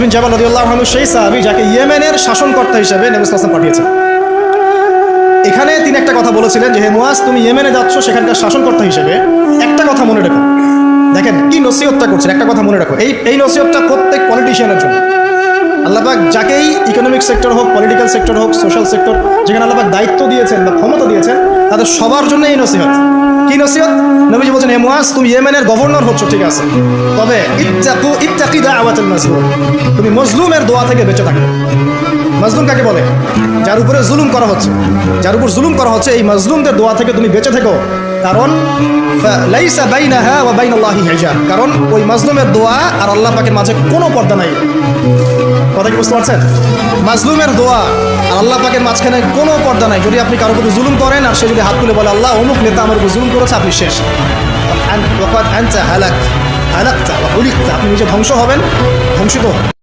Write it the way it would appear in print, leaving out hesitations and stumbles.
বিন জাবাল রাদিয়াল্লাহু আনহু সেই সাহাবী যাকে ইয়েমেনের শাসনকর্তা হিসেবে নবী সাল্লাল্লাহু আলাইহি ওয়াসাল্লাম পাঠিয়েছেন। এখানে তিনি একটা কথা বলেছিলেন যে হে মুয়াজ, তুমি ইয়েমেনে যাচ্ছ সেখানকার শাসনকর্তা হিসেবে, একটা কথা মনে রাখো। দেখেন কি নসিহতটা করছেন, একটা কথা মনে রাখো। এই নসিহতটা প্রত্যেক পলিটিশিয়ানের জন্য। আল্লাহ পাক যাকেই ইকোনমিক সেক্টর হোক, পলিটিক্যাল সেক্টর হোক, সোশ্যাল সেক্টর, যেখানে আল্লাহ পাক দায়িত্ব দিয়েছেন বা ক্ষমতা দিয়েছেন, তাদের সবার জন্য এই নসিহত। কি নসিহত? নবীজি বলছেন, হে মুয়াজ, তুমি ইয়েমেনের গভর্নর হচ্ছ, ঠিক আছে, তবে ইত্তাকি দাওয়াতুল মাজলুম, তুমি মজলুমের দোয়া থেকে বেঁচে থাকো। মাজলুম কাকে বলে? যার উপরে জুলুম করা হচ্ছে, যার উপর জুলুম করা হচ্ছে, এই মাজলুমদের দোয়া থেকে তুমি বেঁচে থেকো। কারণ লাইসা বাইনাহা ওয়া বাইনাল্লাহি হিজাব, কারণ ওই মাজলুমের দোয়া আর আল্লাহ পাকের মাঝে কোনো পর্দা নাই। কথা কি বুঝতে পারছেন? মাজলুমের দোয়া আর আল্লাহ পাকের মাঝখানে কোনো পর্দা নাই। যদি আপনি কারোর প্রতি জুলুম করেন আর সে যদি হাত তুলে বলে আল্লাহ অমুক নেতা আমার উপর জুলুম করেছে, আপনি শেষ। আপনি নিজে ধ্বংস হবেন, ধ্বংসিত হবেন।